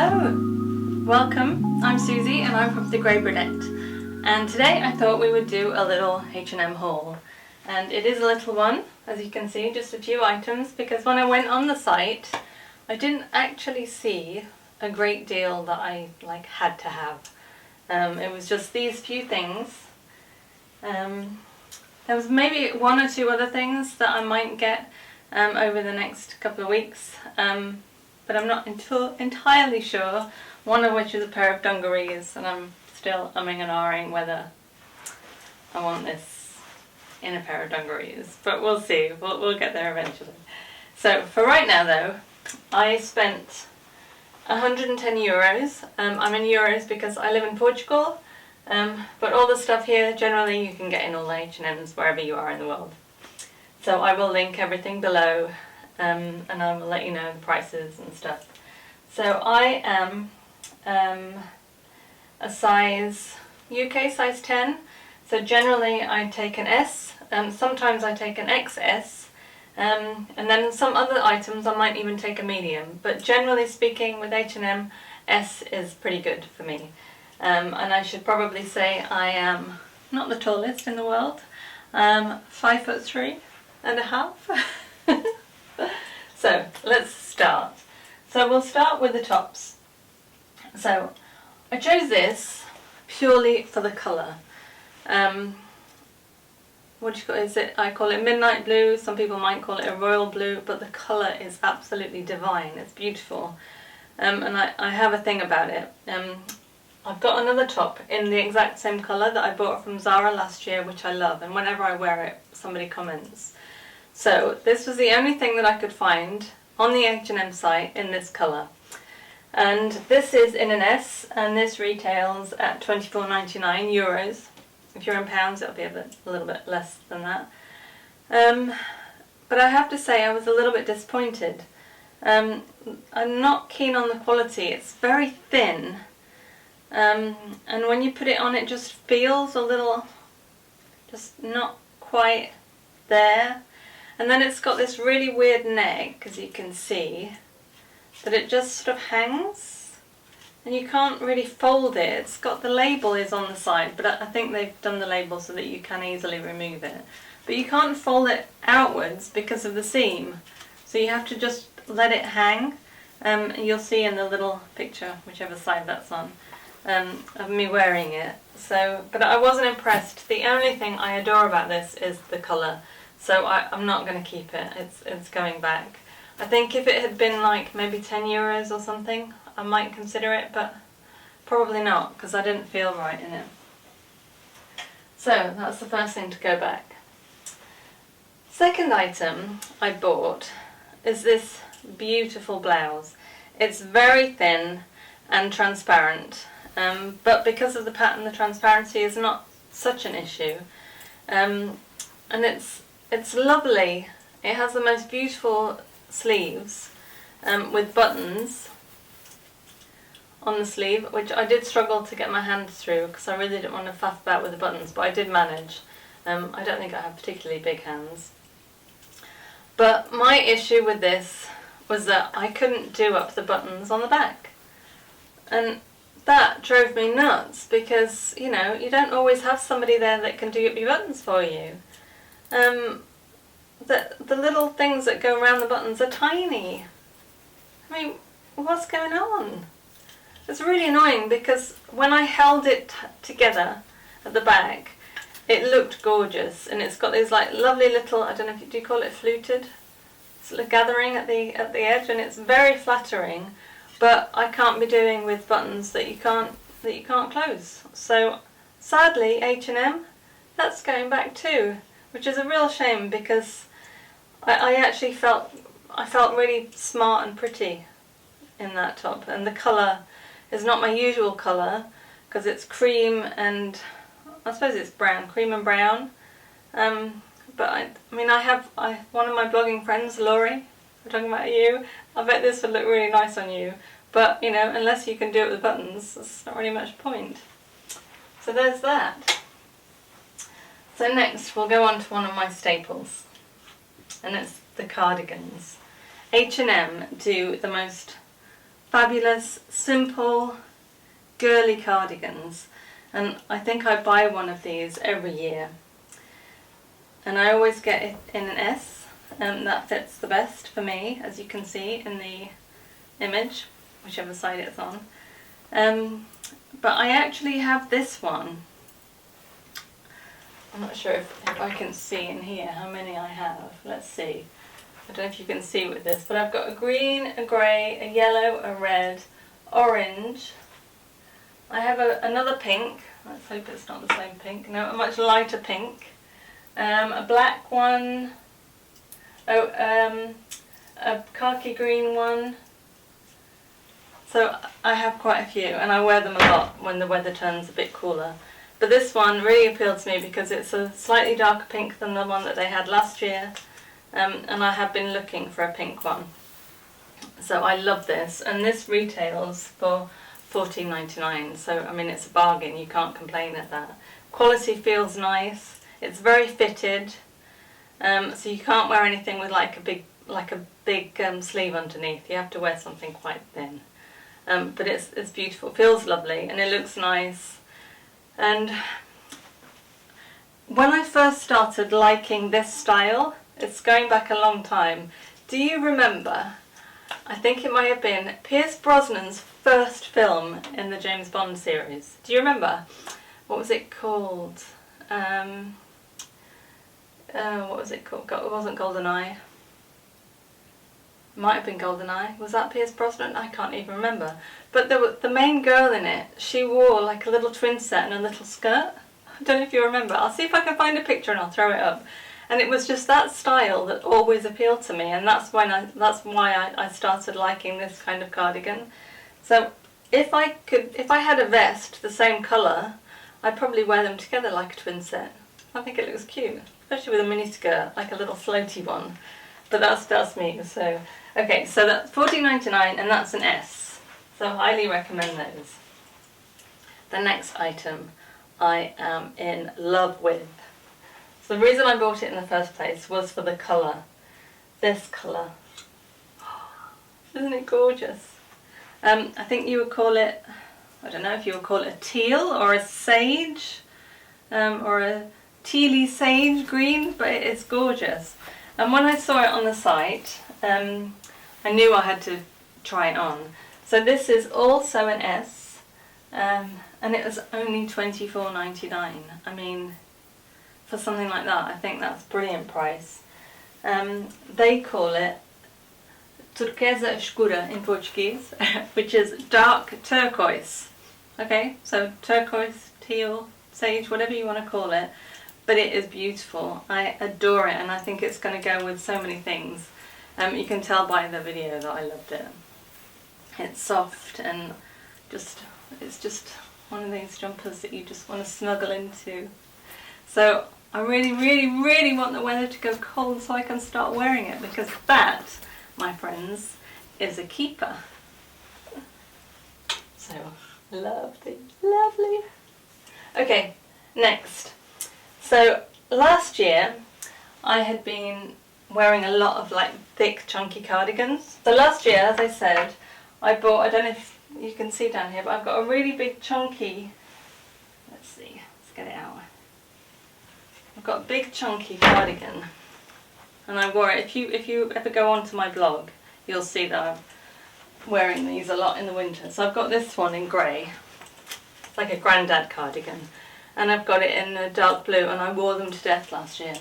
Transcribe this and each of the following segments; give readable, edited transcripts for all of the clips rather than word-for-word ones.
Hello! Welcome, I'm Suzy and I'm from the Grey Brunette, and today I thought we would do a little H&M haul, and it is a little one, as you can see, just a few items, because when I went on the site I didn't actually see a great deal that I had to have. It was just these few things. There was maybe one or two other things that I might get over the next couple of weeks, but I'm not entirely sure, one of which is a pair of dungarees, and I'm still umming and ahhing whether I want this in a pair of dungarees, but we'll see, we'll get there eventually. So for right now though, I spent 110 euros. I'm in euros because I live in Portugal, but all the stuff here generally you can get in all the H&Ms wherever you are in the world. So I will link everything below, and I will let you know the prices and stuff. So I am a size, UK size 10, so generally I take an S, sometimes I take an XS, and then some other items I might even take a medium, but generally speaking with H&M, S is pretty good for me. And I should probably say I am not the tallest in the world, 5'3" and a half. So let's start. So we'll start with the tops. So I chose this purely for the colour. What do you call it? I call it midnight blue, some people might call it a royal blue, but the colour is absolutely divine, it's beautiful. And I have a thing about it. I've got another top in the exact same colour that I bought from Zara last year, which I love, and whenever I wear it somebody comments. So this was the only thing that I could find on the H&M site in this colour. And this is in an S, and this retails at €24.99 euros. If you're in pounds it'll be a little bit less than that. But I have to say I was a little bit disappointed. I'm not keen on the quality, it's very thin. And when you put it on it just feels a little, just not quite there. And then it's got this really weird neck, as you can see, that it just sort of hangs and you can't really fold it. It's got, the label is on the side, but I think they've done the label so that you can easily remove it. But you can't fold it outwards because of the seam, so you have to just let it hang. You'll see in the little picture, whichever side that's on, of me wearing it. So, but I wasn't impressed. The only thing I adore about this is the colour. So I'm not going to keep it, it's going back. I think if it had been like maybe 10 euros or something, I might consider it, but probably not, because I didn't feel right in it. So that's the first thing to go back. Second item I bought is this beautiful blouse. It's very thin and transparent, but because of the pattern, the transparency is not such an issue. And it's lovely. It has the most beautiful sleeves with buttons on the sleeve, which I did struggle to get my hand through because I really didn't want to faff about with the buttons, but I did manage. I don't think I have particularly big hands. But my issue with this was that I couldn't do up the buttons on the back. And that drove me nuts because, you know, you don't always have somebody there that can do up your buttons for you. The little things that go around the buttons are tiny. I mean, what's going on? It's really annoying because when I held it together at the back, it looked gorgeous, and it's got these like lovely little, I don't know if do you call it fluted? Sort of gathering at the edge, and it's very flattering, but I can't be doing with buttons that you can't close. So sadly, H&M, that's going back too, which is a real shame because I actually felt really smart and pretty in that top, and the colour is not my usual colour because it's cream and I suppose it's brown, cream and brown. But I mean one of my blogging friends, Laurie, I'm talking about you, I bet this would look really nice on you, but you know, unless you can do it with buttons, there's not really much point. So there's that. So next we'll go on to one of my staples, and it's the cardigans. H&M do the most fabulous, simple, girly cardigans. And I think I buy one of these every year. And I always get it in an S, and that fits the best for me, as you can see in the image, whichever side it's on. But I actually have this one. I'm not sure if I can see in here how many I have. Let's see. I don't know if you can see with this, but I've got a green, a grey, a yellow, a red, orange. I have another pink. Let's hope it's not the same pink. No, a much lighter pink. A black one. A khaki green one. So I have quite a few, and I wear them a lot when the weather turns a bit cooler. But this one really appealed to me because it's a slightly darker pink than the one that they had last year. And I have been looking for a pink one. So I love this, and this retails for $14.99, so I mean it's a bargain, you can't complain at that. Quality feels nice, it's very fitted, so you can't wear anything with like a big sleeve underneath, you have to wear something quite thin. But it's beautiful, feels lovely, and it looks nice. And when I first started liking this style, it's going back a long time. Do you remember, I think it might have been Pierce Brosnan's first film in the James Bond series. Do you remember? What was it called? What was it called? It wasn't GoldenEye. Might have been GoldenEye. Was that Pierce Brosnan? I can't even remember. But the main girl in it, she wore like a little twin set and a little skirt. I don't know if you remember. I'll see if I can find a picture and I'll throw it up. And it was just that style that always appealed to me, and that's why I started liking this kind of cardigan. So if I had a vest the same colour, I'd probably wear them together like a twin set. I think it looks cute, especially with a mini skirt, like a little floaty one. But that's me. So okay, so that's $14.99, and that's an S. So highly recommend those. The next item I am in love with. So the reason I bought it in the first place was for the colour. This colour. Isn't it gorgeous? I think you would call it, I don't know if you would call it a teal or a sage, or a tealy sage green, but it's gorgeous. And when I saw it on the site, I knew I had to try it on. So this is also an S, and it was only $24.99. I mean, for something like that, I think that's a brilliant price. They call it turquoise escura in Portuguese, which is dark turquoise. Okay, so turquoise, teal, sage, whatever you want to call it, but it is beautiful. I adore it, and I think it's going to go with so many things. You can tell by the video that I loved it. It's soft and it's just one of these jumpers that you just want to snuggle into. So I really, really, really want the weather to go cold so I can start wearing it, because that, my friends, is a keeper. So lovely, lovely. Okay, next. So last year I had been wearing a lot of like thick chunky cardigans. So last year, as I said, I bought, I don't know if you can see down here, but I've got a really big chunky, let's see, let's get it out. I've got a big chunky cardigan, and I wore it, if you ever go onto my blog, you'll see that I'm wearing these a lot in the winter. So I've got this one in grey, it's like a granddad cardigan, and I've got it in a dark blue, and I wore them to death last year.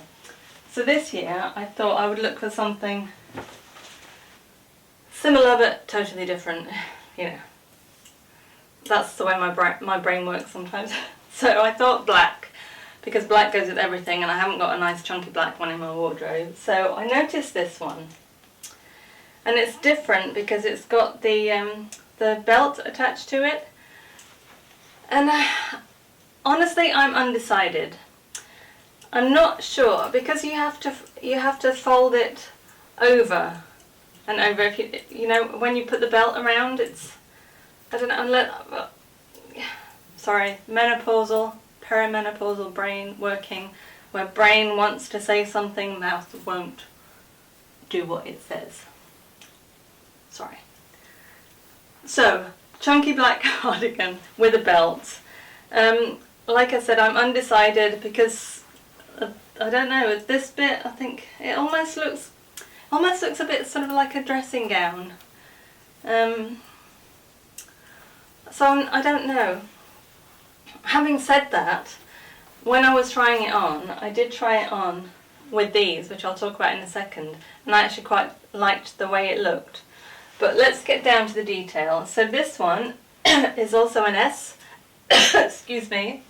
So this year I thought I would look for something similar but totally different, you know. That's the way my brain works sometimes. So I thought black, because black goes with everything, and I haven't got a nice chunky black one in my wardrobe. So I noticed this one, and it's different because it's got the belt attached to it, and honestly I'm undecided. I'm not sure, because you have to fold it over and over. If you know, when you put the belt around, it's, I don't know, sorry, menopausal, perimenopausal brain working, where brain wants to say something, mouth won't do what it says. Sorry. So, chunky black cardigan with a belt. Like I said, I'm undecided because I don't know, with this bit I think it almost looks a bit sort of like a dressing gown. So I don't know. Having said that, when I was trying it on, I did try it on with these, which I'll talk about in a second, and I actually quite liked the way it looked. But let's get down to the detail. So this one is also an S, excuse me,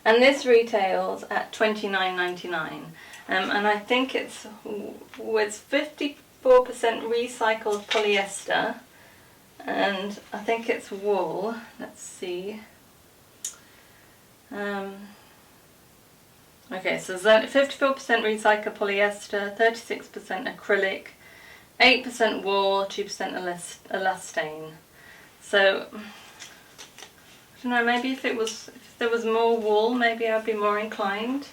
and this retails at $29.99, and I think it's 54% recycled polyester, and I think it's wool. Let's see. Okay, so 54% recycled polyester, 36% acrylic, 8% wool, 2% elastane. So I don't know, maybe if there was more wool, maybe I'd be more inclined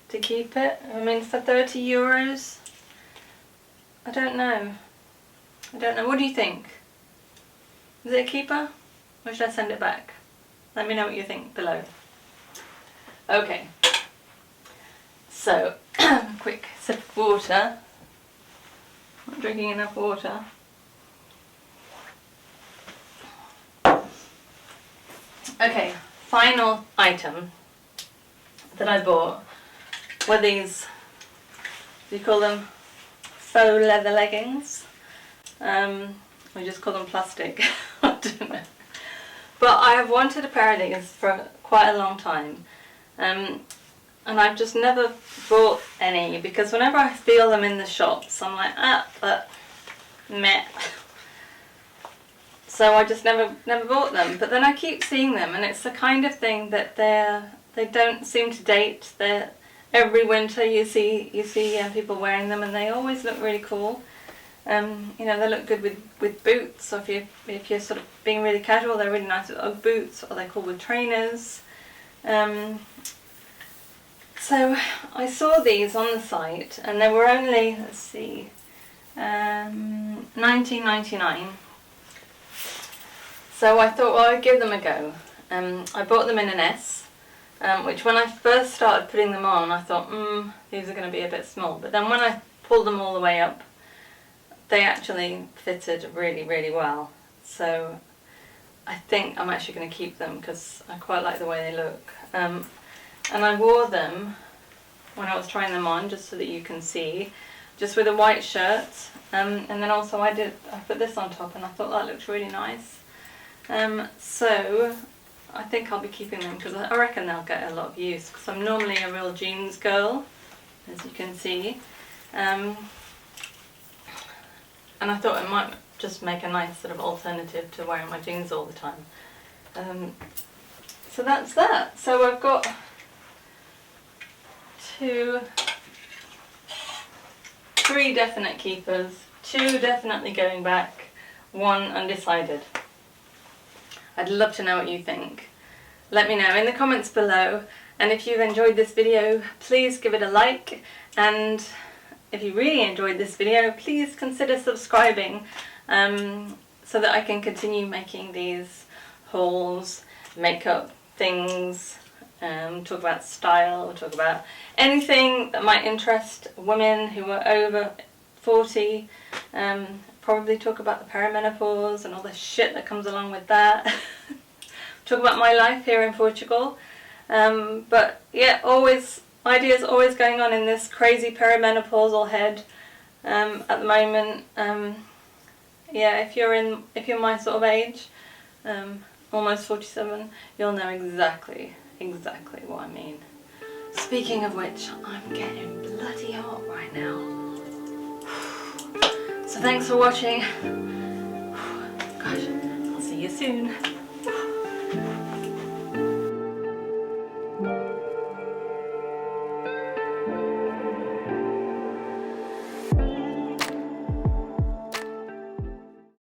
to keep it. I mean, for €30, I don't know. What do you think? Is it a keeper? Or should I send it back? Let me know what you think below. Okay. So, quick sip of water. Not drinking enough water. Okay, final item that I bought were these, do you call them faux leather leggings? We just call them plastic. I don't know. But I have wanted a pair of these for quite a long time. And I've just never bought any because whenever I feel them in the shops, I'm like, but meh. So I just never bought them. But then I keep seeing them, and it's the kind of thing that they don't seem to date. Every winter you see people wearing them, and they always look really cool. You know, they look good with boots. So if you're sort of being really casual, they're really nice with Ugg boots, or they're cool with trainers. So I saw these on the site, and they were only, let's see, $19.99. So I thought, well, I'd give them a go. I bought them in an S, which when I first started putting them on, I thought, these are going to be a bit small. But then when I pulled them all the way up, they actually fitted really, really well. So I think I'm actually going to keep them because I quite like the way they look. And I wore them when I was trying them on, just so that you can see, just with a white shirt. And then also I put this on top, and I thought that looked really nice. So I think I'll be keeping them because I reckon they'll get a lot of use, because I'm normally a real jeans girl, as you can see. And I thought it might just make a nice sort of alternative to wearing my jeans all the time. So that's that. So I've got 3 definite keepers, 2 definitely going back, 1 undecided. I'd love to know what you think. Let me know in the comments below, and if you've enjoyed this video, please give it a like, and if you really enjoyed this video, please consider subscribing so that I can continue making these hauls, makeup things, talk about style, talk about anything that might interest women who are over 40, probably talk about the perimenopause and all the shit that comes along with that. Talk about my life here in Portugal. But yeah, ideas always going on in this crazy perimenopausal head at the moment. Yeah, if you're my sort of age, almost 47, you'll know exactly what I mean. Speaking of which, I'm getting bloody hot right now. So thanks for watching. Gosh, I'll see you soon.